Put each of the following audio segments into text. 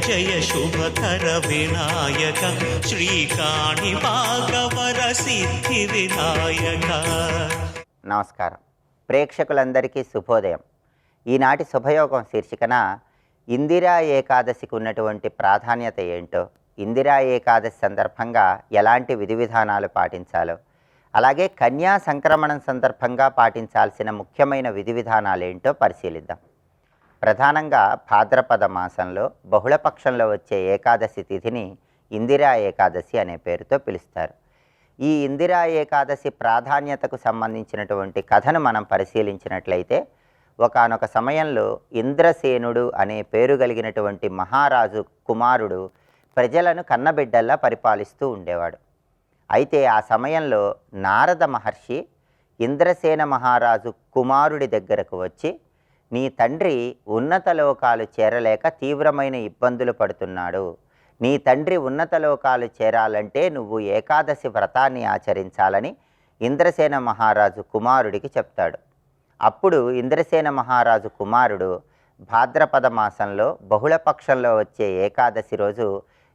జయ శుభకర వినాయక శ్రీకాణి భాగవర సిద్ధి వినాయక. నమస్కారం. ప్రేక్షకులందరికీ శుభోదయం. ఈనాటి శుభయోగం శీర్షికన ఇందిరా ఏకాదశికి ఉన్నటువంటి ప్రాధాన్యత ఏంటో, ఇందిరా ఏకాదశి సందర్భంగా ఎలాంటి విధి విధానాలు పాటించాలో, అలాగే కన్యా సంక్రమణం సందర్భంగా పాటించాల్సిన ముఖ్యమైన విధి విధానాలు ఏంటో పరిశీలిద్దాం. ప్రధానంగా భాద్రపద మాసంలో బహుళపక్షంలో వచ్చే ఏకాదశి తిథిని ఇందిరా ఏకాదశి అనే పేరుతో పిలుస్తారు. ఈ ఇందిరా ఏకాదశి ప్రాధాన్యతకు సంబంధించినటువంటి కథను మనం పరిశీలించినట్లయితే, ఒకానొక సమయంలో ఇంద్రసేనుడు అనే పేరు కలిగినటువంటి మహారాజు కుమారుడు ప్రజలను కన్నబిడ్డల్లా పరిపాలిస్తూ ఉండేవాడు. అయితే ఆ సమయంలో నారద మహర్షి ఇంద్రసేన మహారాజు కుమారుడి దగ్గరకు వచ్చి, నీ తండ్రి ఉన్నత లోకాలు చేరలేక తీవ్రమైన ఇబ్బందులు పడుతున్నాడు, నీ తండ్రి ఉన్నత లోకాలు చేరాలంటే నువ్వు ఏకాదశి వ్రతాన్ని ఆచరించాలని ఇంద్రసేన మహారాజు కుమారుడికి చెప్తాడు. అప్పుడు ఇంద్రసేన మహారాజు కుమారుడు భాద్రపద మాసంలో బహుళపక్షంలో వచ్చే ఏకాదశి రోజు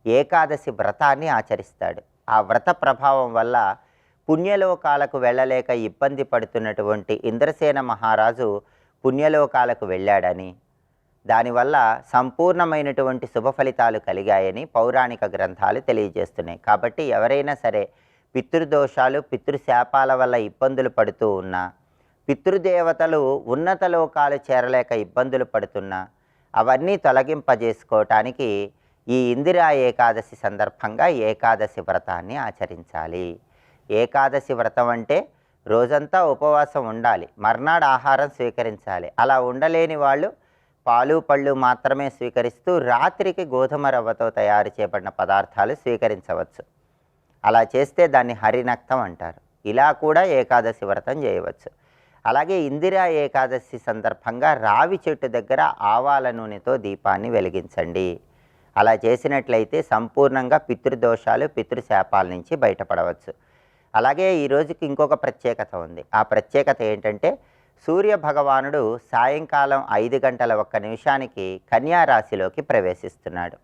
ఏకాదశి వ్రతాన్ని ఆచరిస్తాడు. ఆ వ్రత ప్రభావం వల్ల పుణ్యలోకాలకు వెళ్ళలేక ఇబ్బంది పడుతున్నటువంటి ఇంద్రసేన మహారాజు పుణ్యలోకాలకు వెళ్ళాడని, దానివల్ల సంపూర్ణమైనటువంటి శుభ ఫలితాలు కలిగాయని పౌరాణిక గ్రంథాలు తెలియజేస్తున్నాయి. కాబట్టి ఎవరైనా సరే పితృదోషాలు పితృశాపాల వల్ల ఇబ్బందులు పడుతూ ఉన్నా, పితృదేవతలు ఉన్నత లోకాలు చేరలేక ఇబ్బందులు పడుతున్నా, అవన్నీ తొలగింపజేసుకోవటానికి ఈ ఇందిరా ఏకాదశి సందర్భంగా ఏకాదశి వ్రతాన్ని ఆచరించాలి. ఏకాదశి వ్రతం అంటే రోజంతా ఉపవాసం ఉండాలి, మర్నాడు ఆహారం స్వీకరించాలి. అలా ఉండలేని వాళ్ళు పాలు పళ్ళు మాత్రమే స్వీకరిస్తూ రాత్రికి గోధుమ రవ్వతో తయారు చేయబడిన పదార్థాలు స్వీకరించవచ్చు. అలా చేస్తే దాన్ని హరినక్తం అంటారు. ఇలా కూడా ఏకాదశి వ్రతం చేయవచ్చు. అలాగే ఇందిరా ఏకాదశి సందర్భంగా రావి చెట్టు దగ్గర ఆవాల నూనెతో దీపాన్ని వెలిగించండి. అలా చేసినట్లయితే సంపూర్ణంగా పితృదోషాలు పితృశాపాల నుంచి బయటపడవచ్చు. అలాగే ఈ రోజుకి ఇంకొక ప్రత్యేకత ఉంది. ఆ ప్రత్యేకత ఏంటంటే, సూర్య భగవానుడు సాయంకాలం 5:01 కన్యా రాశిలోకి ప్రవేశిస్తున్నాడు.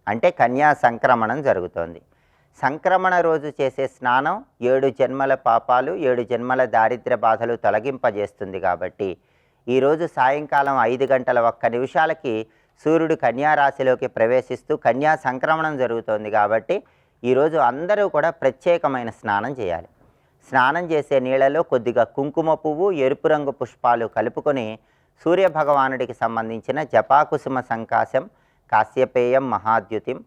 అంటే కన్యా సంక్రమణం జరుగుతోంది. సంక్రమణ రోజు చేసే స్నానం 7 జన్మల పాపాలు 7 జన్మల దారిద్ర్య బాధలు తొలగింపజేస్తుంది. కాబట్టి ఈరోజు సాయంకాలం 5:01 సూర్యుడు కన్యా రాశిలోకి ప్రవేశిస్తూ కన్యా సంక్రమణం జరుగుతోంది. కాబట్టి ఈరోజు అందరూ కూడా ప్రత్యేకమైన స్నానం చేయాలి. స్నానం చేసే నీళ్ళలో కొద్దిగా కుంకుమ పువ్వు ఎరుపు రంగు పుష్పాలు కలుపుకొని సూర్యభగవానుడికి సంబంధించిన జపాకుసుమ సంకాశం కాశ్యపేయం మహాద్యుతిం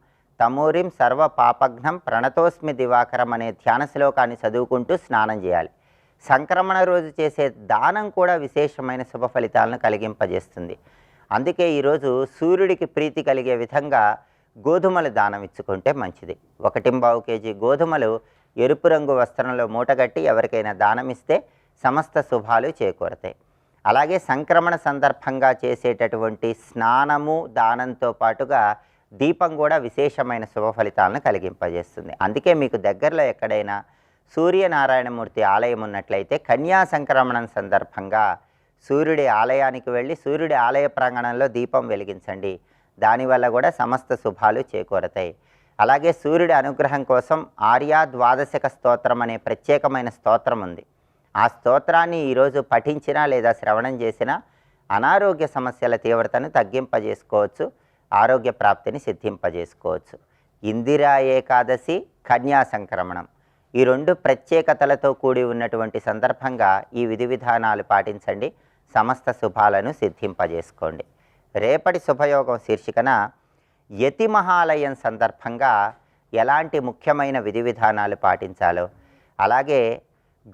తమూరిం సర్వ పాపఘ్నం ప్రణతోస్మి దివాకరం అనే ధ్యాన శ్లోకాన్ని చదువుకుంటూ స్నానం చేయాలి. సంక్రమణ రోజు చేసే దానం కూడా విశేషమైన శుభ ఫలితాలను కలిగింపజేస్తుంది. అందుకే ఈరోజు సూర్యుడికి ప్రీతి కలిగే విధంగా గోధుమలు దానం ఇచ్చుకుంటే మంచిది. 1.25 kg గోధుమలు ఎరుపు రంగు వస్త్రంలో మూటగట్టి ఎవరికైనా దానమిస్తే సమస్త శుభాలు చేకూరతాయి. అలాగే సంక్రమణ సందర్భంగా చేసేటటువంటి స్నానము దానంతో పాటుగా దీపం కూడా విశేషమైన శుభ ఫలితాలను కలిగింపజేస్తుంది. అందుకే మీకు దగ్గరలో ఎక్కడైనా సూర్యనారాయణమూర్తి ఆలయం ఉన్నట్లయితే కన్యా సంక్రమణం సందర్భంగా సూర్యుడి ఆలయానికి వెళ్ళి సూర్యుడి ఆలయ ప్రాంగణంలో దీపం వెలిగించండి. దానివల్ల కూడా సమస్త శుభాలు చేకూరతాయి. అలాగే సూర్యుడి అనుగ్రహం కోసం ఆర్యా ద్వాదశక స్తోత్రం అనే ప్రత్యేకమైన స్తోత్రం ఉంది. ఆ స్తోత్రాన్ని ఈరోజు పఠించినా లేదా శ్రవణం చేసినా అనారోగ్య సమస్యల తీవ్రతను తగ్గింపజేసుకోవచ్చు, ఆరోగ్య ప్రాప్తిని సిద్ధింపజేసుకోవచ్చు. ఇందిరా ఏకాదశి కన్యా సంక్రమణం ఈ 2 ప్రత్యేకతలతో కూడి ఉన్నటువంటి సందర్భంగా ఈ విధి విధానాలు పాటించండి, సమస్త శుభాలను సిద్ధింపజేసుకోండి. రేపటి శుభయోగం శీర్షికన యతి మహాలయం సందర్భంగా ఎలాంటి ముఖ్యమైన విధి విధానాలు పాటించాలో, అలాగే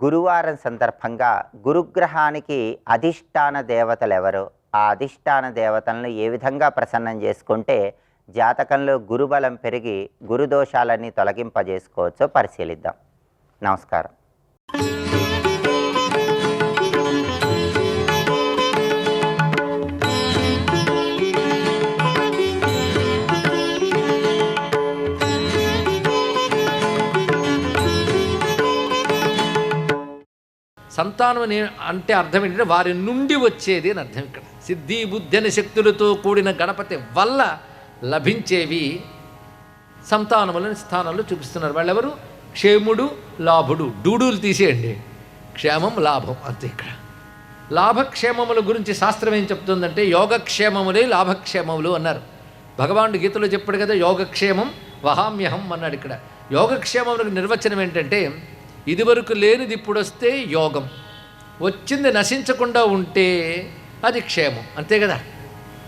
గురువారం సందర్భంగా గురుగ్రహానికి అధిష్టాన దేవతలు ఎవరో, ఆ అధిష్టాన దేవతలను ఏ విధంగా ప్రసన్నం చేసుకుంటే జాతకంలో గురుబలం పెరిగి గురుదోషాలన్నీ తొలగింపజేసుకోవచ్చో పరిశీలిద్దాం. నమస్కారం. సంతానం అంటే అర్థం ఏంటంటే వారి నుండి వచ్చేది అని అర్థం. ఇక్కడ సిద్ధి బుద్ధి అనే శక్తులతో కూడిన గణపతి వల్ల లభించేవి సంతానములని స్థానంలో చూపిస్తున్నారు. వాళ్ళెవరు? క్షేముడు, లాభుడు. డూడులు తీసేయండి, క్షేమం, లాభం, అంతే. ఇక్కడ లాభక్షేమముల గురించి శాస్త్రం ఏం చెప్తుందంటే యోగక్షేమములే లాభక్షేమములు అన్నారు. భగవానుడు గీతలో చెప్పాడు కదా, యోగక్షేమం వహామ్యహం అన్నాడు. ఇక్కడ యోగక్షేమములకు నిర్వచనం ఏంటంటే ఇదివరకు లేనిది ఇప్పుడు వస్తే యోగం, వచ్చింది నశించకుండా ఉంటే అది క్షేమం, అంతే కదా.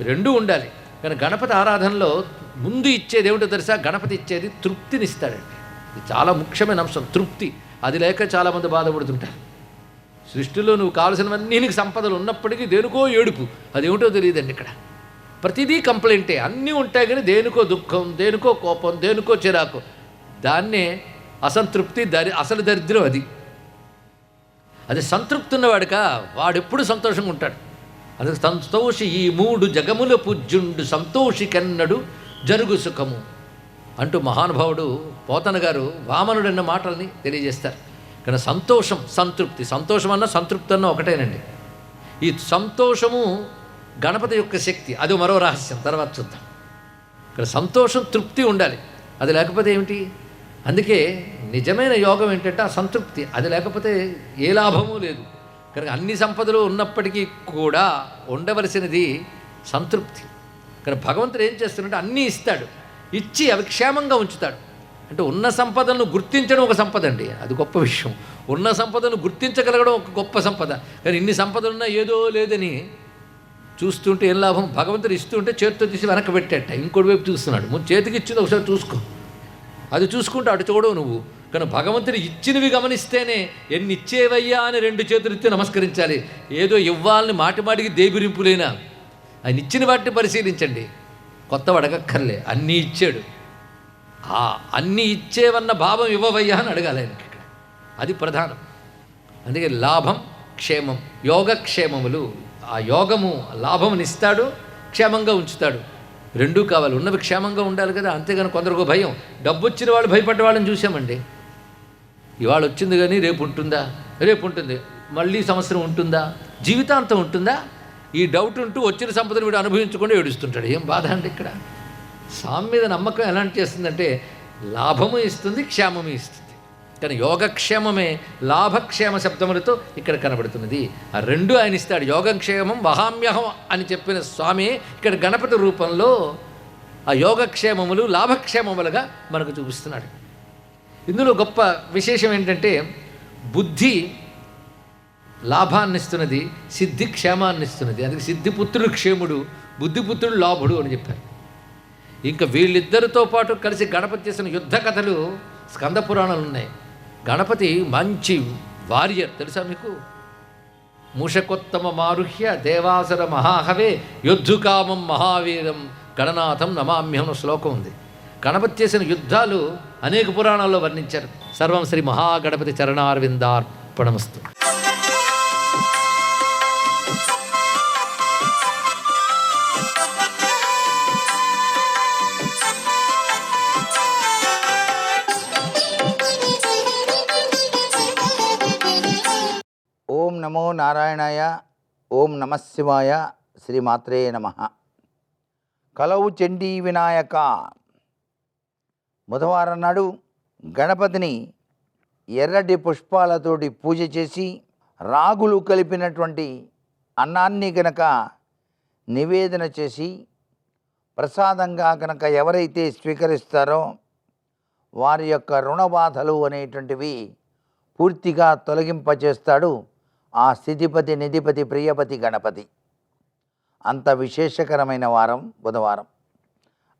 రెండూ ఉండాలి. కానీ గణపతి ఆరాధనలో ముందు ఇచ్చేది ఏమిటో తెలుసా? గణపతి ఇచ్చేది తృప్తిని ఇస్తాడండి. ఇది చాలా ముఖ్యమైన అంశం, తృప్తి. అది లేక చాలామంది బాధపడుతుంటారు. సృష్టిలో నువ్వు కావాల్సినవన్నీ నీకు సంపదలు ఉన్నప్పటికీ దేనికో ఏడుపు, అదేమిటో తెలియదండి. ఇక్కడ ప్రతిదీ కంప్లైంటే, అన్నీ ఉంటాయి కానీ దేనికో దుఃఖం, దేనికో కోపం, దేనికో చిరాకు. దాన్నే అసంతృప్తి, అసలు దరిద్రం అది. అది సంతృప్తి ఉన్నవాడుక వాడెప్పుడు సంతోషంగా ఉంటాడు. అది సంతోషి ఈ మూడు జగముల పూజ్యుండు సంతోషి కన్నడు జరుగు సుఖము అంటూ మహానుభావుడు పోతన గారు వామనుడు అన్న మాటల్ని తెలియజేస్తారు. కానీ సంతోషం, సంతృప్తి, సంతోషం అన్న సంతృప్తి అన్న ఒకటేనండి. ఈ సంతోషము గణపతి యొక్క శక్తి, అది మరో రహస్యం, తర్వాత చూద్దాం. ఇక్కడ సంతోషం, తృప్తి ఉండాలి. అది లేకపోతే ఏమిటి? అందుకే నిజమైన యోగం ఏంటంటే ఆ సంతృప్తి. అది లేకపోతే ఏ లాభమూ లేదు. కనుక అన్ని సంపదలు ఉన్నప్పటికీ కూడా ఉండవలసినది సంతృప్తి. కానీ భగవంతుడు ఏం చేస్తాడంటే అన్నీ ఇస్తాడు, ఇచ్చి అవి క్షేమంగా ఉంచుతాడు. అంటే ఉన్న సంపదలను గుర్తించడం ఒక సంపద అండి, అది గొప్ప విషయం. ఉన్న సంపదను గుర్తించగలగడం ఒక గొప్ప సంపద. కానీ ఇన్ని సంపదలున్నా ఏదో లేదని చూస్తుంటే ఏం లాభం? భగవంతుడు ఇస్తుంటే చేతితో తీసి వెనక్కి పెట్టేట, ఇంకోటి వైపు చూస్తున్నాడు. ముందు చేతికి ఇచ్చింది ఒకసారి చూసుకో, అది చూసుకుంటే అటు చూడవు నువ్వు. కానీ భగవంతుడు ఇచ్చినవి గమనిస్తేనే ఎన్ని ఇచ్చేవయ్యా అని రెండు చేతులు ఎత్తి నమస్కరించాలి. ఏదో ఇవ్వాలని మాటిమాటికి దేబిరింపులేనా, ఆయన ఇచ్చిన వాటిని పరిశీలించండి. కొత్తవి అడగక్కర్లే, అన్నీ ఇచ్చాడు. అన్నీ ఇచ్చేవన్న భావం ఇవ్వవయ్యా అని అడగాలి ఆయనకి. ఇక్కడ అది ప్రధానం. అందుకే లాభం, క్షేమం, యోగక్షేమములు. ఆ యోగము లాభమునిస్తాడు, క్షేమంగా ఉంచుతాడు. రెండూ కావాలి. ఉన్నవి క్షేమంగా ఉండాలి కదా. అంతేగాని కొందరికి భయం. డబ్బు వచ్చిన వాళ్ళు భయపడ్డ వాళ్ళని చూసామండి. ఇవాళ వచ్చింది కానీ రేపు ఉంటుందా, రేపు ఉంటుంది, మళ్ళీ సంవత్సరం ఉంటుందా, జీవితాంతం ఉంటుందా, ఈ డౌట్ ఉంటూ వచ్చిన సంపదను వీడు అనుభవించకుండా ఏడుస్తుంటాడు. ఏం బాధ అండి. ఇక్కడ స్వామి మీద నమ్మకం ఎలాంటి చేస్తుందంటే లాభము ఇస్తుంది, క్షేమము ఇస్తుంది. కానీ యోగక్షేమమే లాభక్షేమ శబ్దములతో ఇక్కడ కనబడుతున్నది. ఆ రెండు ఆయన ఇస్తాడు. యోగక్షేమం వహామ్యహం అని చెప్పిన స్వామి ఇక్కడ గణపతి రూపంలో ఆ యోగక్షేమములు లాభక్షేమములుగా మనకు చూపిస్తున్నాడు. ఇందులో గొప్ప విశేషం ఏంటంటే బుద్ధి లాభాన్ని ఇస్తున్నది, సిద్ధి క్షేమాన్ని ఇస్తున్నది. అందుకే సిద్ధిపుత్రుడు క్షేముడు, బుద్ధిపుత్రుడు లాభుడు అని చెప్పారు. ఇంకా వీళ్ళిద్దరితో పాటు కలిసి గణపతి చేసిన యుద్ధ కథలు స్కంద పురాణాలు ఉన్నాయి. గణపతి మంచి వారియర్, తెలుసా మీకు? మూషకోత్తమ మారుహ్య దేవాసుర మహాహవే యుద్ధుకామం మహావీరం గణనాథం నమామ్యహం శ్లోకం ఉంది. గణపతి చేసిన యుద్ధాలు అనేక పురాణాల్లో వర్ణించారు. సర్వం శ్రీ మహాగణపతి చరణారవిందార్పణమస్తు. ఓం నమో నారాయణాయ, ఓం నమశివాయ, శ్రీమాత్రే నమః. కలవు చండీ వినాయక. బుధవారం నాడు గణపతిని ఎర్రటి పుష్పాలతోటి పూజ చేసి రాగులు కలిపినటువంటి అన్నాన్ని గనక నివేదన చేసి ప్రసాదంగా కనుక ఎవరైతే స్వీకరిస్తారో వారి యొక్క రుణబాధలు అనేటువంటివి పూర్తిగా తొలగింపచేస్తాడు ఆ స్థితిపతి, నిధిపతి, ప్రియపతి గణపతి. అంత విశేషకరమైన వారం బుధవారం.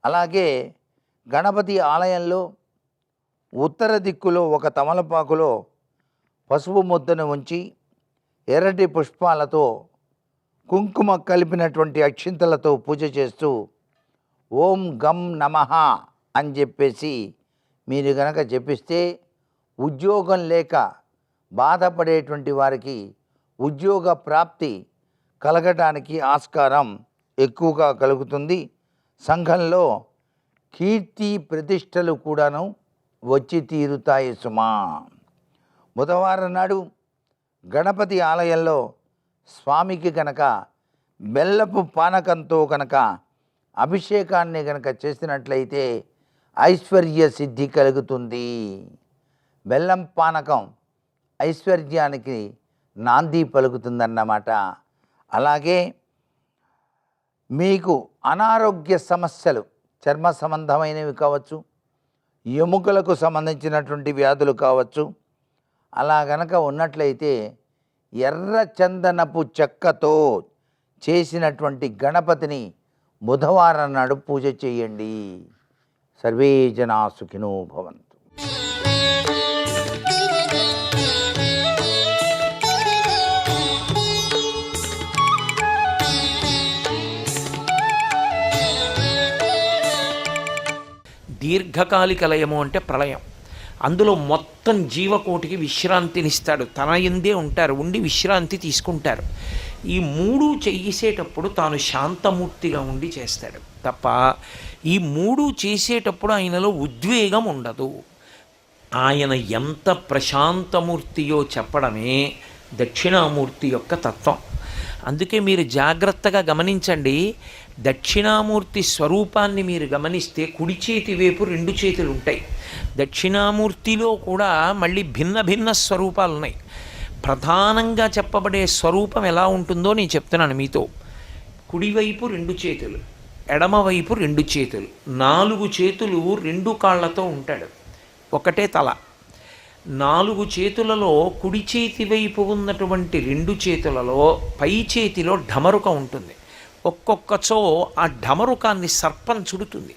అలాగే గణపతి ఆలయంలో ఉత్తర దిక్కులో ఒక తమలపాకులో పసుపు ముద్దను ఉంచి ఎర్రటి పుష్పాలతో కుంకుమ కలిపినటువంటి అక్షింతలతో పూజ చేస్తూ ఓం గం నమః అని చెప్పేసి మీరు గనక జపిస్తే ఉద్యోగం లేక బాధపడేటువంటి వారికి ఉద్యోగ ప్రాప్తి కలగటానికి ఆస్కారం ఎక్కువగా కలుగుతుంది. సంఘంలో కీర్తి ప్రతిష్టలు కూడాను వచ్చి తీరుతాయి సుమా. బుధవారం నాడు గణపతి ఆలయంలో స్వామికి కనుక బెల్లపు పానకంతో కనుక అభిషేకాన్ని కనుక చేసినట్లయితే ఐశ్వర్య సిద్ధి కలుగుతుంది. బెల్లం పానకం ఐశ్వర్యానికి నాంది పలుకుతుందన్నమాట. అలాగే మీకు అనారోగ్య సమస్యలు, చర్మ సంబంధమైనవి కావచ్చు, ఎముకలకు సంబంధించినటువంటి వ్యాధులు కావచ్చు, అలా గనక ఉన్నట్లయితే ఎర్ర చందనపు చెక్కతో చేసినటువంటి గణపతిని బుధవారం నాడు పూజ చేయండి. సర్వే జనా సుఖినో భవంతు. దీర్ఘకాలిక లయము అంటే ప్రళయం. అందులో మొత్తం జీవకోటికి విశ్రాంతినిస్తాడు. తన ఎందే ఉంటారు, ఉండి విశ్రాంతి తీసుకుంటారు. ఈ మూడు చేసేటప్పుడు తాను శాంతమూర్తిగా ఉండి చేస్తాడు తప్ప ఈ మూడు చేసేటప్పుడు ఆయనలో ఉద్వేగం ఉండదు. ఆయన ఎంత ప్రశాంతమూర్తియో చెప్పడమే దక్షిణామూర్తి యొక్క తత్వం. అందుకే మీరు జాగ్రత్తగా గమనించండి. దక్షిణామూర్తి స్వరూపాన్ని మీరు గమనిస్తే కుడి చేతి వైపు 2 చేతులు ఉంటాయి. దక్షిణామూర్తిలో కూడా మళ్ళీ భిన్న భిన్న స్వరూపాలు ఉన్నాయి. ప్రధానంగా చెప్పబడే స్వరూపం ఎలా ఉంటుందో నేను చెప్తున్నాను మీతో. కుడివైపు 2 చేతులు, ఎడమవైపు 2 చేతులు, 4 చేతులు 2 కాళ్లతో ఉంటాడు, ఒకటే తల. 4 చేతులలో కుడి చేతి వైపు ఉన్నటువంటి 2 చేతులలో పై చేతిలో ఢమరుక ఉంటుంది. ఒక్కొక్కచో ఆ ఢమరుకాన్ని సర్పం చుడుతుంది.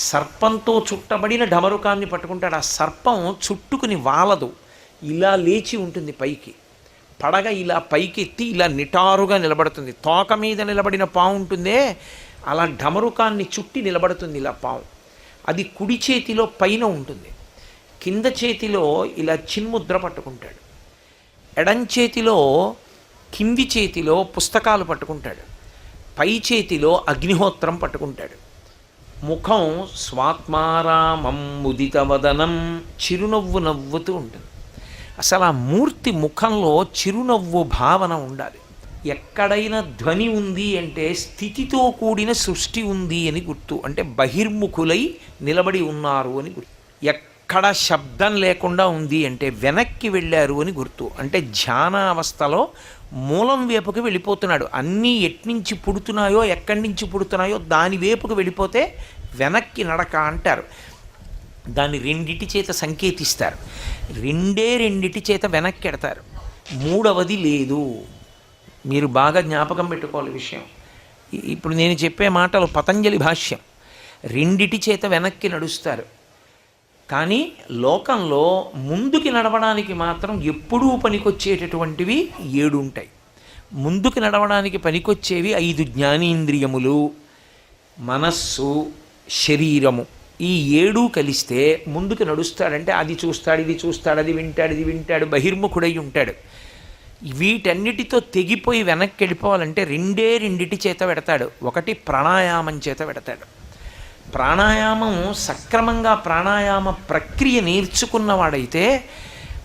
సర్పంతో చుట్టబడిన ఢమరుకాన్ని పట్టుకుంటాడు. ఆ సర్పం చుట్టుకుని వాలదు, ఇలా లేచి ఉంటుంది పైకి. పడగ ఇలా పైకెత్తి ఇలా నిటారుగా నిలబడుతుంది. తోక మీద నిలబడిన పాము ఉంటుందే, అలా ఢమరుకాన్ని చుట్టి నిలబడుతుంది ఇలా పాము. అది కుడి చేతిలో పైన ఉంటుంది. కింద చేతిలో ఇలా చిన్ముద్ర పట్టుకుంటాడు. ఎడం చేతిలో కింది చేతిలో పుస్తకాలు పట్టుకుంటాడు. పై చేతిలో అగ్నిహోత్రం పట్టుకుంటాడు. ముఖం స్వాత్మారామం ముదితవదనం, చిరునవ్వు నవ్వుతూ ఉంటుంది. అసలు ఆ మూర్తి ముఖంలో చిరునవ్వు భావన ఉండాలి. ఎక్కడైనా ధ్వని ఉంది అంటే స్థితితో కూడిన సృష్టి ఉంది అని గుర్తు. అంటే బహిర్ముఖులై నిలబడి ఉన్నారు అని గుర్తు. ఎక్కడ శబ్దం లేకుండా ఉంది అంటే వెనక్కి వెళ్ళారు అని గుర్తు. అంటే ధ్యానావస్థలో మూలం వైపుకి వెళ్ళిపోతున్నాడు. అన్నీ ఎట్నుంచి పుడుతున్నాయో ఎక్కడి నుంచి పుడుతున్నాయో దాని వైపుకి వెళ్ళిపోతే వెనక్కి నడక అంటారు. దాన్ని 2 చేత సంకేతిస్తారు. 2 చేత వెనక్కి ఎడతారు. మూడవది లేదు. మీరు బాగా జ్ఞాపకం పెట్టుకోవాలి విషయం. ఇప్పుడు నేను చెప్పే మాటలు పతంజలి భాష్యం. 2 చేత వెనక్కి నడుస్తారు. కానీ లోకంలో ముందుకి నడవడానికి మాత్రం ఎప్పుడూ పనికొచ్చేటటువంటివి 7 ఉంటాయి. ముందుకు నడవడానికి పనికొచ్చేవి 5 జ్ఞానేంద్రియములు, మనస్సు, శరీరము. ఈ 7 కలిస్తే ముందుకు నడుస్తాడంటే అది చూస్తాడు, ఇది చూస్తాడు, అది వింటాడు, ఇది వింటాడు, బహిర్ముఖుడై ఉంటాడు. వీటన్నిటితో తెగిపోయి వెనక్కి వెళ్ళిపోవాలంటే 2 చేత పెడతాడు. ఒకటి ప్రాణాయామం చేత పెడతాడు. ప్రాణాయామం సక్రమంగా ప్రాణాయామ ప్రక్రియ నేర్చుకున్నవాడైతే,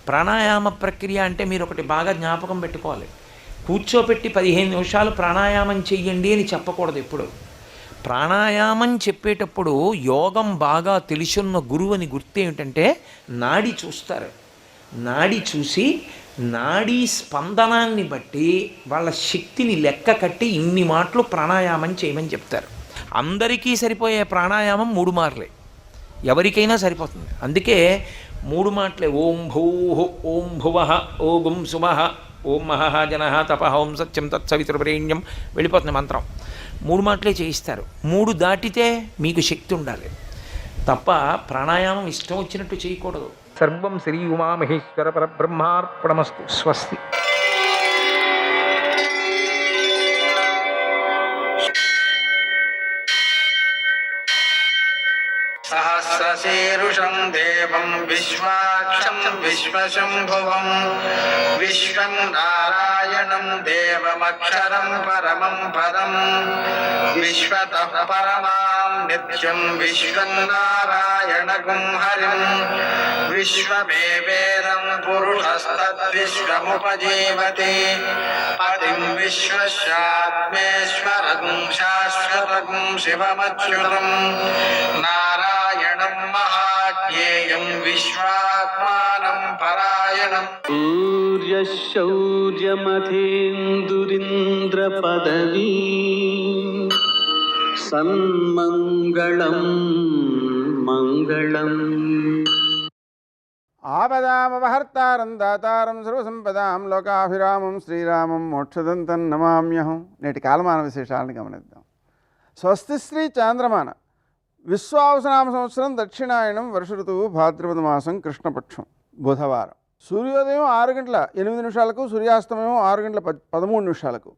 ప్రాణాయామ ప్రక్రియ అంటే మీరు ఒకటి బాగా జ్ఞాపకం పెట్టుకోవాలి. కూర్చోపెట్టి 15 నిమిషాలు ప్రాణాయామం చెయ్యండి అని చెప్పకూడదు ఎప్పుడు. ప్రాణాయామం చెప్పేటప్పుడు యోగం బాగా తెలుసున్న గురువు అని గుర్తు ఏమిటంటే నాడి చూస్తారు. నాడి చూసి నాడీ స్పందనాన్ని బట్టి వాళ్ళ శక్తిని లెక్క కట్టి ఇన్ని మాటలు ప్రాణాయామం చేయమని చెప్తారు. అందరికీ సరిపోయే ప్రాణాయామం 3 మార్లే, ఎవరికైనా సరిపోతుంది. అందుకే 3 మాటలే. ఓం భూః ఓం భువః ఓం సుమః ఓం మహః జనః తపః ఓం సత్యం తత్సవితుర్వరేణ్యం వెళ్ళిపోతుంది మంత్రం. 3 మాటలే చేయిస్తారు. 3 దాటితే మీకు శక్తి ఉండాలి తప్ప ప్రాణాయామం ఇష్టం వచ్చినట్టు చేయకూడదు. సర్వం శ్రీ ఉమామహేశ్వర పరబ్రహ్మార్పణమస్తు. స్వస్తి. సహస్రశీర్షం దేవం విశ్వాక్షం విశ్వశంభువం విశ్వం నారాయణం దేవమక్షరం పరమం పదం విశ్వతః పరమాం నిత్యం విశ్వం నారాయణగుం హరిం విశ్వమేవేదం పురుషస్తద్విశ్వముపజీవతి పతిం విశ్వస్యాత్మేశ్వరగుం శాశ్వతగుం శివమచ్యుతం నారాయణం మహాజ్ఞేయం విశ్వాత్మానం పరాయణం శౌర్యమథేందురింద్రపదవీ సన్మంగళం మంగళం. ఆపదామపహర్తారం దాతారం సర్వసంపదాం లోకాభిరామం శ్రీరామం మోక్షదంతం నమామ్యహం. నేటి కాలమాన విశేషాలను గమనిద్దాం. స్వస్తి శ్రీ చాంద్రమాన విశ్వావసనామ సంవత్సరం దక్షిణాయనం వర్ష ఋతువు భాద్రపద మాసం కృష్ణపక్షం బుధవారం. సూర్యోదయం 6:08 సూర్యాస్తమయం 6:13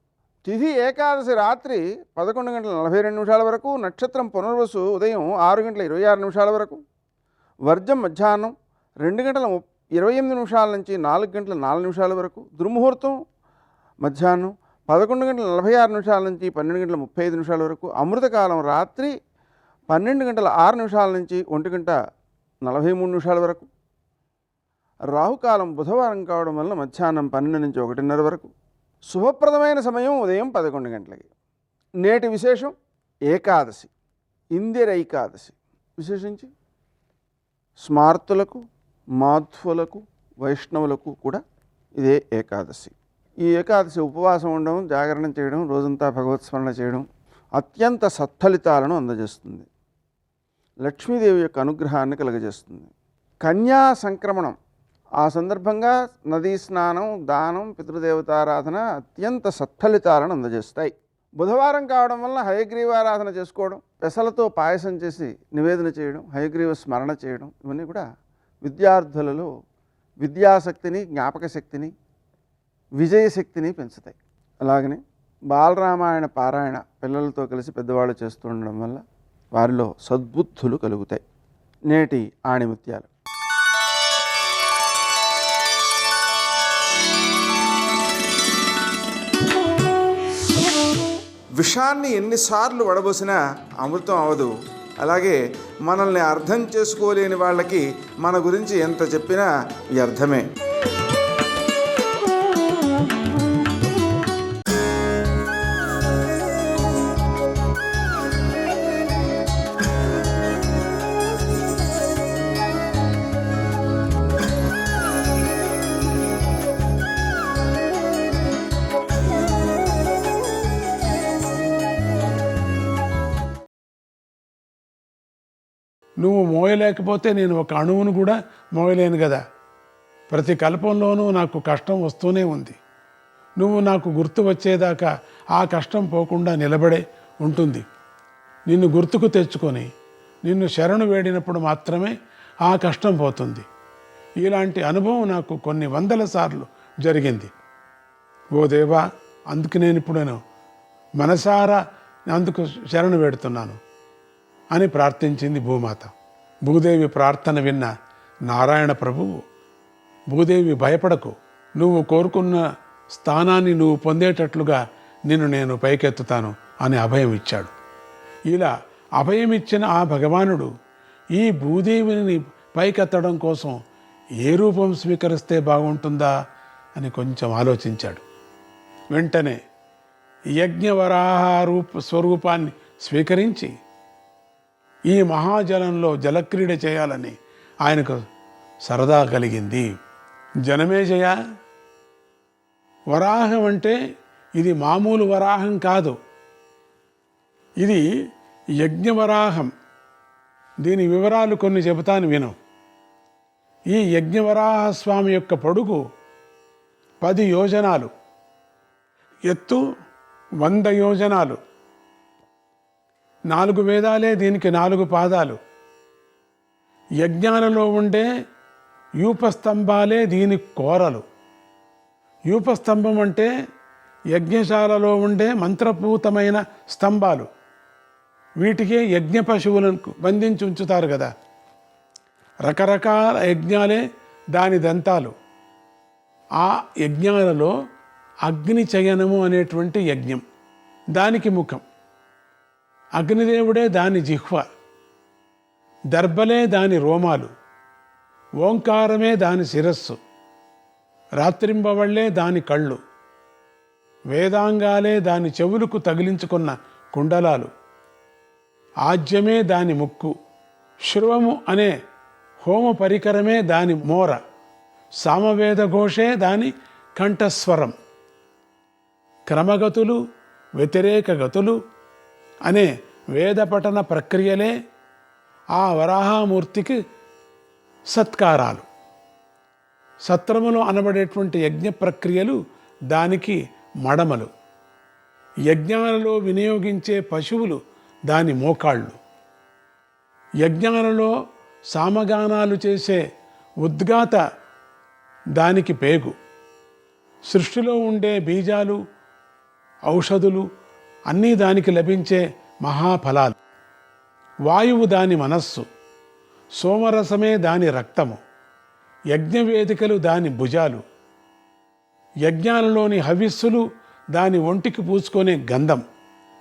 తిథి ఏకాదశి రాత్రి 11:42 వరకు, నక్షత్రం పునర్వసు ఉదయం 6:26 వరకు, వర్జం మధ్యాహ్నం 2:28 నుంచి 4:04 వరకు, దుర్ముహూర్తం మధ్యాహ్నం 11:46 నుంచి 12:35 వరకు, అమృతకాలం రాత్రి 12:06 నుంచి 1:43 వరకు, రాహుకాలం బుధవారం కావడం వలన మధ్యాహ్నం 12 నుంచి 1:30 వరకు, శుభప్రదమైన సమయం ఉదయం 11 గంటలకి. నేటి విశేషం ఏకాదశి, ఇందిర ఏకాదశి. విశేషించి స్మార్తులకు, మాధ్వులకు, వైష్ణవులకు కూడా ఇదే ఏకాదశి. ఈ ఏకాదశి ఉపవాసం ఉండడం, జాగరణం చేయడం, రోజంతా భగవత్స్మరణ చేయడం అత్యంత సత్ఫలితాలను అందజేస్తుంది. లక్ష్మీదేవి యొక్క అనుగ్రహాన్ని కలుగజేస్తుంది. కన్యా సంక్రమణం, ఆ సందర్భంగా నదీ స్నానం, దానం, పితృదేవతారాధన అత్యంత సత్ఫలితాలను అందజేస్తాయి. బుధవారం కావడం వలన హయగ్రీవారాధన చేసుకోవడం, పెసలతో పాయసం చేసి నివేదన చేయడం, హయగ్రీవ స్మరణ చేయడం ఇవన్నీ కూడా విద్యార్థులలో విద్యాశక్తిని, జ్ఞాపక శక్తిని, విజయశక్తిని పెంచుతాయి. అలాగనే బాలరామాయణ పారాయణ పిల్లలతో కలిసి పెద్దవాళ్ళు చేస్తూ ఉండడం వల్ల వారిలో సద్బుద్ధులు కలుగుతాయి. నేటి ఆణిముత్యాలు. విషాన్ని ఎన్నిసార్లు వడబోసినా అమృతం అవదు. అలాగే మనల్ని అర్థం చేసుకోలేని వాళ్ళకి మన గురించి ఎంత చెప్పినా వ్యర్థమే. నువ్వు మోయలేకపోతే నేను ఒక అణువును కూడా మోయలేను కదా. ప్రతి కల్పంలోనూ నాకు కష్టం వస్తూనే ఉంది. నువ్వు నాకు గుర్తు వచ్చేదాకా ఆ కష్టం పోకుండా నిలబడే ఉంటుంది. నిన్ను గుర్తుకు తెచ్చుకొని నిన్ను శరణు వేడినప్పుడు మాత్రమే ఆ కష్టం పోతుంది. ఇలాంటి అనుభవం నాకు కొన్ని వందల సార్లు జరిగింది. ఓ దేవా, అందుకు నేను ఇప్పుడు మనసారా అందుకు శరణు వేడుతున్నాను అని ప్రార్థించింది భూమాత. భూదేవి ప్రార్థన విన్న నారాయణ ప్రభువు, భూదేవి భయపడకు, నువ్వు కోరుకున్న స్థానాన్ని నువ్వు పొందేటట్లుగా నిన్ను నేను పైకెత్తుతాను అని అభయం ఇచ్చాడు. ఇలా అభయం ఇచ్చిన ఆ భగవానుడు ఈ భూదేవిని పైకెత్తడం కోసం ఏ రూపం స్వీకరిస్తే బాగుంటుందా అని కొంచెం ఆలోచించాడు. వెంటనే యజ్ఞవరాహ స్వరూపాన్ని స్వీకరించి ఈ మహాజలంలో జలక్రీడ చేయాలని ఆయనకు సరదా కలిగింది. జనమేజయ, వరాహం అంటే ఇది మామూలు వరాహం కాదు, ఇది యజ్ఞవరాహం. దీని వివరాలు కొన్ని చెబుతాను విను. ఈ యజ్ఞవరాహ స్వామి యొక్క పొడుగు 10 యోజనాలు, ఎత్తు 100 యోజనాలు, 4 వేదాలే దీనికి 4 పాదాలు. యజ్ఞాలలో ఉండే యూపస్తంభాలే దీని కోరలు. యూపస్తంభం అంటే యజ్ఞశాలలో ఉండే మంత్రపూతమైన స్తంభాలు. వీటికే యజ్ఞ పశువులను బంధించి ఉంచుతారు కదా. రకరకాల యజ్ఞాలే దాని దంతాలు. ఆ యజ్ఞాలలో అగ్ని చయనము అనేటువంటి యజ్ఞం, దానికి ముఖం, అగ్నిదేవుడే దాని జిహ్వ, దర్భలే దాని రోమాలు, ఓంకారమే దాని శిరస్సు, రాత్రింబవళ్లే దాని కళ్ళు, వేదాంగాలే దాని చెవులకు తగిలించుకున్న కుండలాలు, ఆజ్యమే దాని ముక్కు, శ్రువము అనే హోమ పరికరమే దాని మోర, సామవేద ఘోషే దాని కంఠస్వరం, క్రమగతులు వ్యతిరేక గతులు అనే వేదపఠన ప్రక్రియలే ఆ వరాహమూర్తికి సత్కారాలు. సత్రములు అనబడేటువంటి యజ్ఞ ప్రక్రియలు దానికి మడమలు. యజ్ఞాలలో వినియోగించే పశువులు దాని మోకాళ్ళు. యజ్ఞాలలో సామగానాలు చేసే ఉద్గాత దానికి పేగు. సృష్టిలో ఉండే బీజాలు, ఔషధులు అన్నీ దానికి లభించే మహాఫలాలు. వాయువు దాని మనస్సు, సోమరసమే దాని రక్తము, యజ్ఞవేదికలు దాని భుజాలు, యజ్ఞాలలోని హవిస్సులు దాని ఒంటికి పూసుకునే గంధం,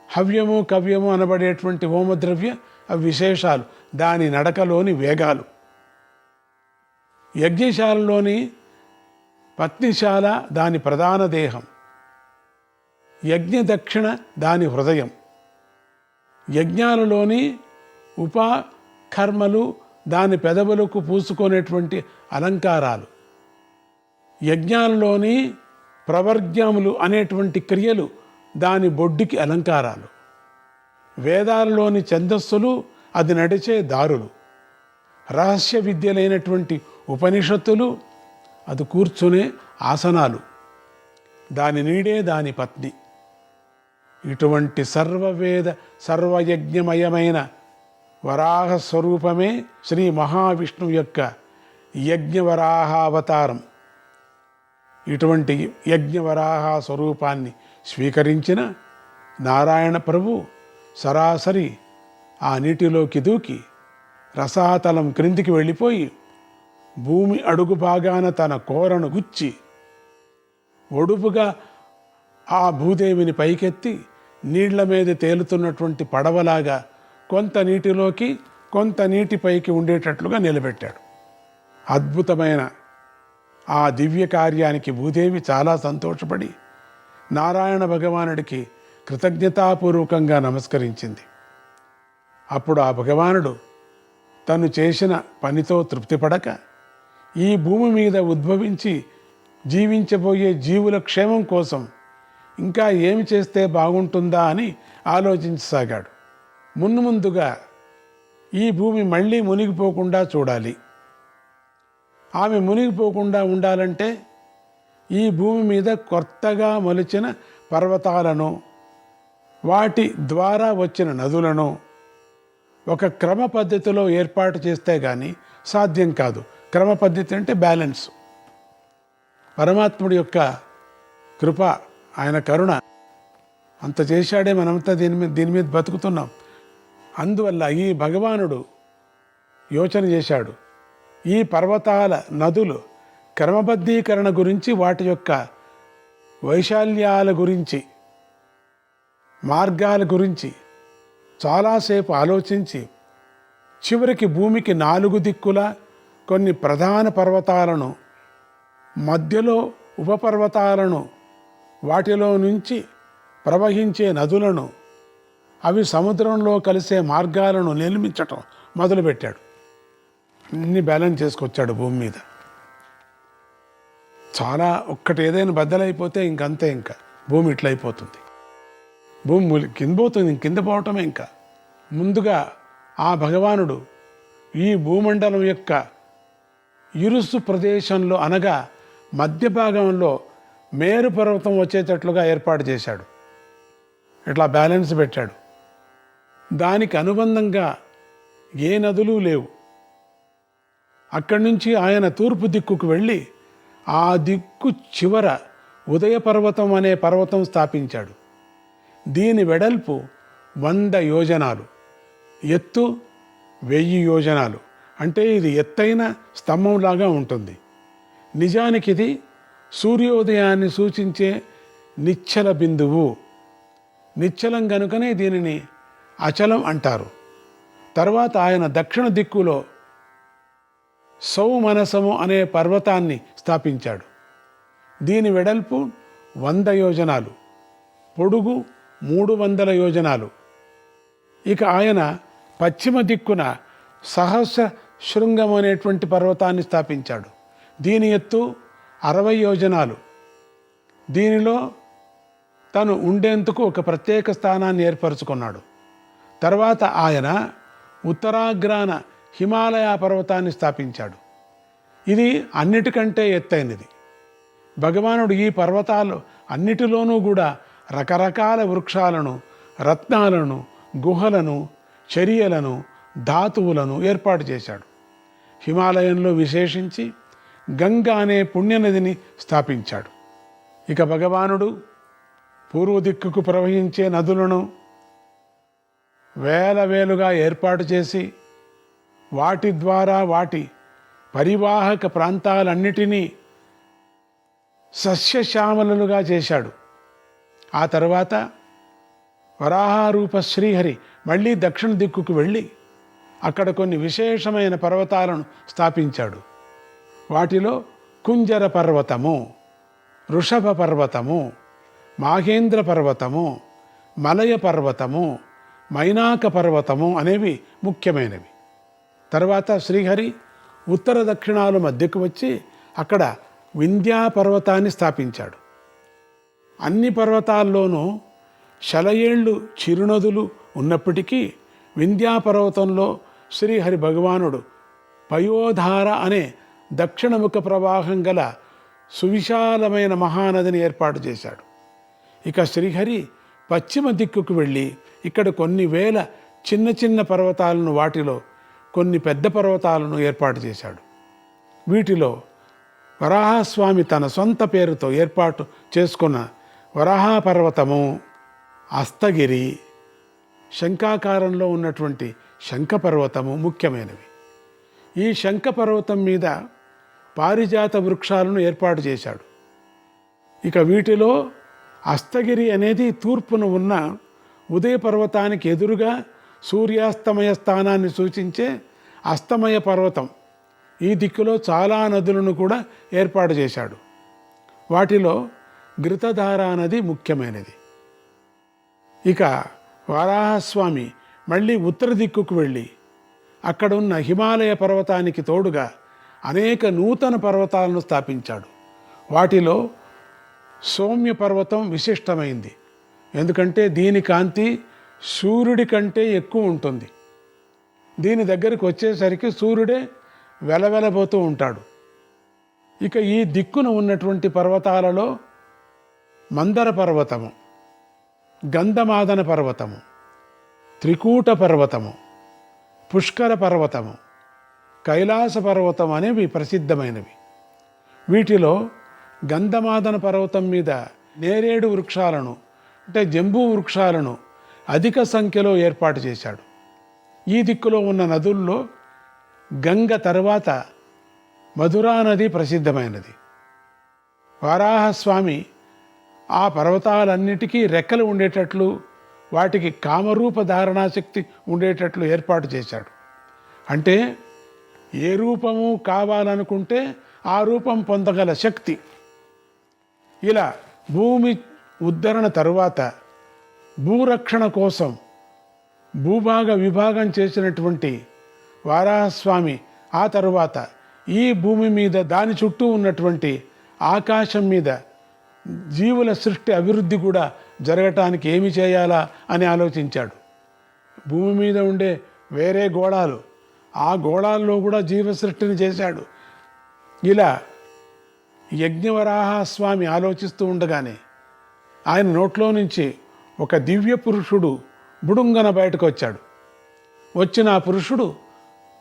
హవ్యము కవ్యము అనబడేటువంటి హోమద్రవ్య విశేషాలు దాని నడకలోని వేగాలు, యజ్ఞశాలలోని పత్నిశాల దాని ప్రధాన దేహం, యజ్ఞ దక్షిణ దాని హృదయం, యజ్ఞాలలోని ఉపకర్మలు దాని పెదవులకు పూసుకునేటువంటి అలంకారాలు, యజ్ఞాలలోని ప్రవర్గ్యములు అనేటువంటి క్రియలు దాని బొడ్డుకి అలంకారాలు, వేదాలలోని ఛందస్సులు అది నడిచే దారులు, రహస్య విద్యలైనటువంటి ఉపనిషత్తులు అది కూర్చునే ఆసనాలు, దాని నీడే దాని పత్ని. ఇటువంటి సర్వవేద సర్వయజ్ఞమయమైన వరాహ స్వరూపమే శ్రీ మహావిష్ణువు యొక్క యజ్ఞవరాహావతారం. ఇటువంటి యజ్ఞవరాహ స్వరూపాన్ని స్వీకరించిన నారాయణ ప్రభు సరాసరి ఆ నీటిలోకి దూకి రసాతలం క్రిందికి వెళ్ళిపోయి భూమి అడుగు భాగాన తన కోరను గుచ్చి ఒడుపుగా ఆ భూదేవిని పైకెత్తి నీళ్ల మీద తేలుతున్నటువంటి పడవలాగా కొంత నీటిలోకి కొంత నీటిపైకి ఉండేటట్లుగా నిలబెట్టాడు. అద్భుతమైన ఆ దివ్య కార్యానికి భూదేవి చాలా సంతోషపడి నారాయణ భగవానుడికి కృతజ్ఞతాపూర్వకంగా నమస్కరించింది. అప్పుడు ఆ భగవానుడు తను చేసిన పనితో తృప్తిపడక ఈ భూమి మీద ఉద్భవించి జీవించబోయే జీవుల క్షేమం కోసం ఇంకా ఏమి చేస్తే బాగుంటుందా అని ఆలోచించసాగాడు. ముందుగా ఈ భూమి మళ్ళీ మునిగిపోకుండా చూడాలి. ఆమె మునిగిపోకుండా ఉండాలంటే ఈ భూమి మీద కొత్తగా మొలిచిన పర్వతాలను, వాటి ద్వారా వచ్చిన నదులను ఒక క్రమ పద్ధతిలో ఏర్పాటు చేస్తే కానీ సాధ్యం కాదు. క్రమ పద్ధతి అంటే బ్యాలెన్స్. పరమాత్ముడి యొక్క కృప, ఆయన కరుణ అంత చేశాడే మనమంతా దీని మీద బతుకుతున్నాం. అందువల్ల ఈ భగవానుడు యోచన చేశాడు, ఈ పర్వతాల నదులు క్రమబద్ధీకరణ గురించి, వాటి యొక్క వైశాల్యాల గురించి, మార్గాల గురించి చాలాసేపు ఆలోచించి చివరికి భూమికి 4 దిక్కులా కొన్ని ప్రధాన పర్వతాలను, మధ్యలో ఉపపర్వతాలను, వాటిలో నుంచి ప్రవహించే నదులను, అవి సముద్రంలో కలిసే మార్గాలను నిర్మించటం మొదలుపెట్టాడు. అన్ని బ్యాలెన్స్ చేసుకొచ్చాడు భూమి మీద. చాలా ఒక్కటి ఏదైనా బద్దలైపోతే ఇంకంతే, ఇంకా భూమి ఇట్లయిపోతుంది. భూమి కింద పోతుంది, కింద పోవటమే. ఇంకా ముందుగా ఆ భగవానుడు ఈ భూమండలం యొక్క ఇరుసు ప్రదేశంలో, అనగా మధ్య భాగంలో మేరు పర్వతం వచ్చేటట్లుగా ఏర్పాటు చేశాడు. ఇట్లా బ్యాలెన్స్ పెట్టాడు. దానికి అనుబంధంగా ఏ నదులు లేవు. అక్కడి నుంచి ఆయన తూర్పు దిక్కుకు వెళ్ళి ఆ దిక్కు చివర ఉదయ పర్వతం అనే పర్వతం స్థాపించాడు. దీని వెడల్పు 100 యోజనాలు, ఎత్తు 1000 యోజనాలు. అంటే ఇది ఎత్తైన స్తంభంలాగా ఉంటుంది. నిజానికి ఇది సూర్యోదయాన్ని సూచించే నిశ్చల బిందువు. నిశ్చలం కనుకనే దీనిని అచలం అంటారు. తర్వాత ఆయన దక్షిణ దిక్కులో సౌమనసము అనే పర్వతాన్ని స్థాపించాడు. దీని వెడల్పు 100 యోజనాలు, పొడుగు 300 యోజనాలు. ఇక ఆయన పశ్చిమ దిక్కున సహస్ర శృంగం అనేటువంటి పర్వతాన్ని స్థాపించాడు. దీని ఎత్తు 60 యోజనాలు. దీనిలో తను ఉండేందుకు ఒక ప్రత్యేక స్థానాన్ని ఏర్పరచుకున్నాడు. తర్వాత ఆయన ఉత్తరాగ్రాన హిమాలయ పర్వతాన్ని స్థాపించాడు. ఇది అన్నిటికంటే ఎత్తైనది. భగవానుడు ఈ పర్వతాలు అన్నిటిలోనూ కూడా రకరకాల వృక్షాలను, రత్నాలను, గుహలను, చర్యలను, ధాతువులను ఏర్పాటు చేశాడు. హిమాలయంలో విశేషించి గంగా అనే పుణ్యనదిని స్థాపించాడు. ఇక భగవానుడు పూర్వ దిక్కుకు ప్రవహించే నదులను వేలుగా ఏర్పాటు చేసి వాటి ద్వారా వాటి పరివాహక ప్రాంతాలన్నిటినీ సస్యశ్యామలుగా చేశాడు. ఆ తర్వాత వరాహరూప శ్రీహరి మళ్ళీ దక్షిణ దిక్కుకు వెళ్ళి అక్కడ కొన్ని విశేషమైన పర్వతాలను స్థాపించాడు. వాటిలో కుంజర పర్వతము, వృషభ పర్వతము, మాహేంద్ర పర్వతము, మలయ పర్వతము, మైనాక పర్వతము అనేవి ముఖ్యమైనవి. తర్వాత శ్రీహరి ఉత్తర దక్షిణాల మధ్యకు వచ్చి అక్కడ వింధ్యా పర్వతాన్ని స్థాపించాడు. అన్ని పర్వతాల్లోనూ శలయేళ్ళు చిరునదులు ఉన్నప్పటికీ వింధ్యా పర్వతంలో శ్రీహరి భగవానుడు పయోధార అనే దక్షిణముఖ ప్రవాహం గల సువిశాలమైన మహానదిని ఏర్పాటు చేశాడు. ఇక శ్రీహరి పశ్చిమ దిక్కుకు వెళ్ళి ఇక్కడ కొన్ని వేల చిన్న చిన్న పర్వతాలను, వాటిలో కొన్ని పెద్ద పర్వతాలను ఏర్పాటు చేశాడు. వీటిలో వరాహస్వామి తన సొంత పేరుతో ఏర్పాటు చేసుకున్న వరాహ పర్వతము, అస్తగిరి, శంఖాకారంలో ఉన్నటువంటి శంఖ పర్వతము ముఖ్యమైనవి. ఈ శంఖ పర్వతం మీద పారిజాత వృక్షాలను ఏర్పాటు చేశాడు. ఇక వీటిలో అస్తగిరి అనేది తూర్పున ఉన్న ఉదయ పర్వతానికి ఎదురుగా సూర్యాస్తమయ స్థానాన్ని సూచించే అస్తమయ పర్వతం. ఈ దిక్కులో చాలా నదులను కూడా ఏర్పాటు చేశాడు. వాటిలో ఘృతధారా నది ముఖ్యమైనది. ఇక వరాహస్వామి మళ్ళీ ఉత్తర దిక్కుకు వెళ్ళి అక్కడ ఉన్న హిమాలయ పర్వతానికి తోడుగా అనేక నూతన పర్వతాలను స్థాపించాడు. వాటిలో సౌమ్య పర్వతం విశిష్టమైంది. ఎందుకంటే దీని కాంతి సూర్యుడి కంటే ఎక్కువ ఉంటుంది. దీని దగ్గరికి వచ్చేసరికి సూర్యుడే వెలవెలబోతూ ఉంటాడు. ఇక ఈ దిక్కున ఉన్నటువంటి పర్వతాలలో మందర పర్వతము, గంధమాదన పర్వతము, త్రికూట పర్వతము, పుష్కర పర్వతము, కైలాస పర్వతం అనేవి ప్రసిద్ధమైనవి. వీటిలో గంధమాదన పర్వతం మీద నేరేడు వృక్షాలను, అంటే జంబూ వృక్షాలను అధిక సంఖ్యలో ఏర్పాటు చేశాడు. ఈ దిక్కులో ఉన్న నదుల్లో గంగ తర్వాత మధురా నది ప్రసిద్ధమైనది. వరాహస్వామి ఆ పర్వతాలన్నిటికీ రెక్కలు ఉండేటట్లు, వాటికి కామరూప ధారణాశక్తి ఉండేటట్లు ఏర్పాటు చేశాడు. అంటే ఏ రూపము కావాలనుకుంటే ఆ రూపం పొందగల శక్తి. ఇలా భూమి ఉద్ధరణ తరువాత భూరక్షణ కోసం భూభాగ విభాగం చేసినటువంటి వరాహస్వామి ఆ తరువాత ఈ భూమి మీద, దాని చుట్టూ ఉన్నటువంటి ఆకాశం మీద జీవుల సృష్టి అభివృద్ధి కూడా జరగటానికి ఏమి చేయాలా అని ఆలోచించాడు. భూమి మీద ఉండే వేరే గోళాలు, ఆ గోళాల్లో కూడా జీవ సృష్టిని చేశాడు. ఇలా యజ్ఞవరాహస్వామి ఆలోచిస్తూ ఉండగానే ఆయన నోట్లో నుంచి ఒక దివ్య పురుషుడు బుడుంగన బయటకు వచ్చాడు. వచ్చిన ఆ పురుషుడు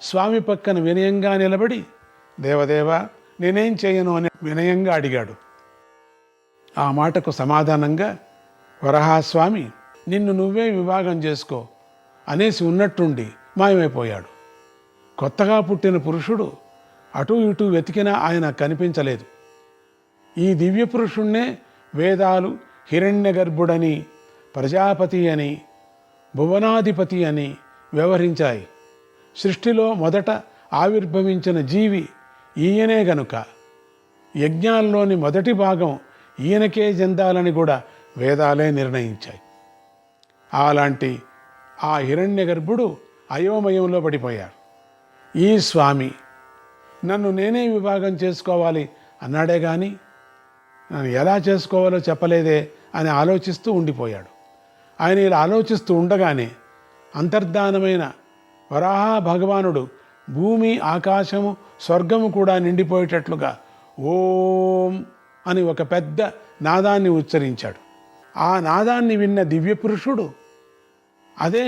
స్వామి పక్కన వినయంగా నిలబడి, దేవదేవా నేనేం చేయను అని వినయంగా అడిగాడు. ఆ మాటకు సమాధానంగా వరాహస్వామి, నిన్ను నువ్వే విభాగం చేసుకో అనేసి ఉన్నట్టుండి మాయమైపోయాడు. కొత్తగా పుట్టిన పురుషుడు అటూ ఇటూ వెతికినా ఆయన కనిపించలేదు. ఈ దివ్య పురుషుణ్ణే వేదాలు హిరణ్యగర్భుడని, ప్రజాపతి అని, భువనాధిపతి అని వ్యవహరించాయి. సృష్టిలో మొదట ఆవిర్భవించిన జీవి ఈయనే గనుక యజ్ఞాల్లోని మొదటి భాగం ఈయనకే చెందాలని కూడా వేదాలే నిర్ణయించాయి. అలాంటి ఆ హిరణ్యగర్భుడు అయోమయంలో పడిపోయాడు. ఈ స్వామి నన్ను నేనే విభాగం చేసుకోవాలి అన్నాడే కానీ నన్ను ఎలా చేసుకోవాలో చెప్పలేదే అని ఆలోచిస్తూ ఉండిపోయాడు. ఆయన ఇలా ఆలోచిస్తూ ఉండగానే అంతర్ధానమైన వరాహ భగవానుడు భూమి, ఆకాశము, స్వర్గము కూడా నిండిపోయేటట్లుగా ఓం అని ఒక పెద్ద నాదాన్ని ఉచ్చరించాడు. ఆ నాదాన్ని విన్న దివ్యపురుషుడు అదే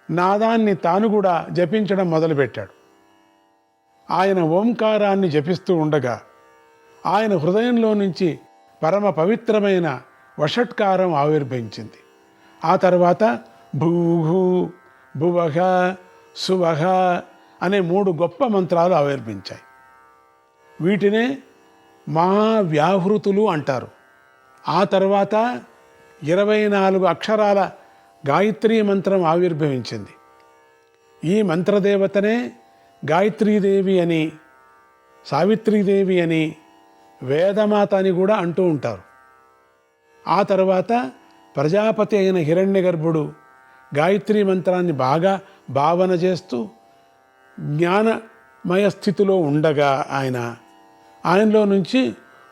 నాదాన్ని తాను కూడా జపించడం మొదలుపెట్టాడు. ఆయన ఓంకారాన్ని జపిస్తూ ఉండగా ఆయన హృదయంలో నుంచి పరమ పవిత్రమైన వషట్కారం ఆవిర్భవించింది. ఆ తర్వాత భూహు, భువహ, సువహ అనే 3 గొప్ప మంత్రాలు ఆవిర్భించాయి. వీటినే మహావ్యాహృతులు అంటారు. ఆ తర్వాత 24 అక్షరాల గాయత్రీ మంత్రం ఆవిర్భవించింది. ఈ మంత్రదేవతనే గాయత్రీదేవి అని, సావిత్రీదేవి అని, వేదమాత అని కూడా అంటూ ఉంటారు. ఆ తర్వాత ప్రజాపతి అయిన హిరణ్యగర్భుడు గాయత్రీ మంత్రాన్ని బాగా భావన చేస్తూ జ్ఞానమయ స్థితిలో ఉండగా ఆయనలో నుంచి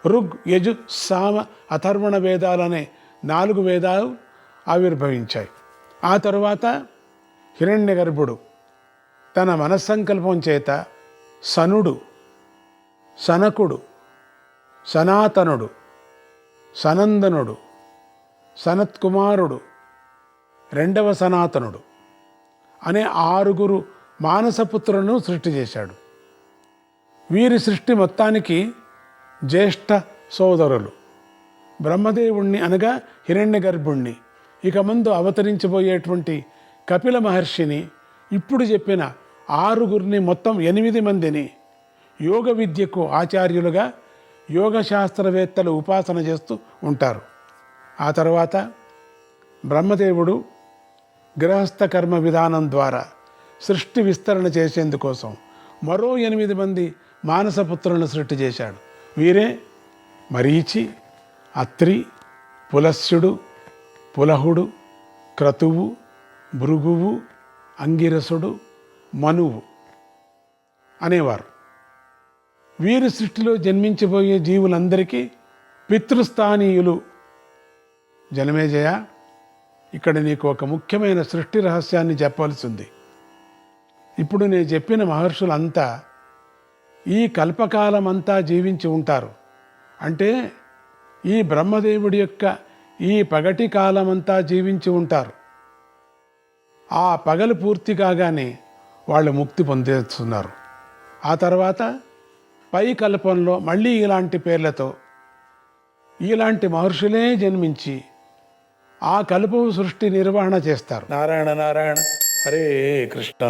ఋగ్, యజు, సామ, అథర్వణ వేదాలనే 4 వేదాలు ఆవిర్భవించాయి. ఆ తరువాత హిరణ్యగర్భుడు తన మనస్సంకల్పం చేత సనుడు, సనకుడు, సనాతనుడు, సనందనుడు, సనత్కుమారుడు, 2వ సనాతనుడు అనే 6 మానసపుత్రులను సృష్టి చేశాడు. వీరి సృష్టి మొత్తానికి జ్యేష్ఠ సోదరులు. బ్రహ్మదేవుణ్ణి అనగా హిరణ్యగర్భుణ్ణి, ఇక ముందు అవతరించబోయేటువంటి కపిల మహర్షిని, ఇప్పుడు చెప్పిన 6 మొత్తం 8 మందిని యోగ విద్యకు ఆచార్యులుగా యోగ శాస్త్రవేత్తలు ఉపాసన చేస్తూ ఉంటారు. ఆ తర్వాత బ్రహ్మదేవుడు గృహస్థ కర్మ విధానం ద్వారా సృష్టి విస్తరణ చేసేందుకోసం మరో 8 మంది మానసపుత్రులను సృష్టి చేశాడు. వీరే మరీచి, అత్రి, పులస్యుడు, పులహుడు, క్రతువు, భృగువు, అంగిరసుడు, మనువు అనేవారు. వీరి సృష్టిలో జన్మించబోయే జీవులందరికీ పితృస్థానీయులు. జనమేజయ, ఇక్కడ నీకు ఒక ముఖ్యమైన సృష్టి రహస్యాన్ని చెప్పవలసింది. ఇప్పుడు నేను చెప్పిన మహర్షులంతా ఈ కల్పకాలమంతా జీవించి ఉంటారు. అంటే ఈ బ్రహ్మదేవుడి యొక్క ఈ పగటి కాలమంతా జీవించి ఉంటారు. ఆ పగలు పూర్తి కాగానే వాళ్ళు ముక్తి పొందేస్తున్నారు. ఆ తర్వాత పై కల్పంలో మళ్ళీ ఇలాంటి పేర్లతో ఇలాంటి మహర్షులే జన్మించి ఆ కల్పం సృష్టి నిర్వహణ చేస్తారు. నారాయణ నారాయణ, హరే కృష్ణ.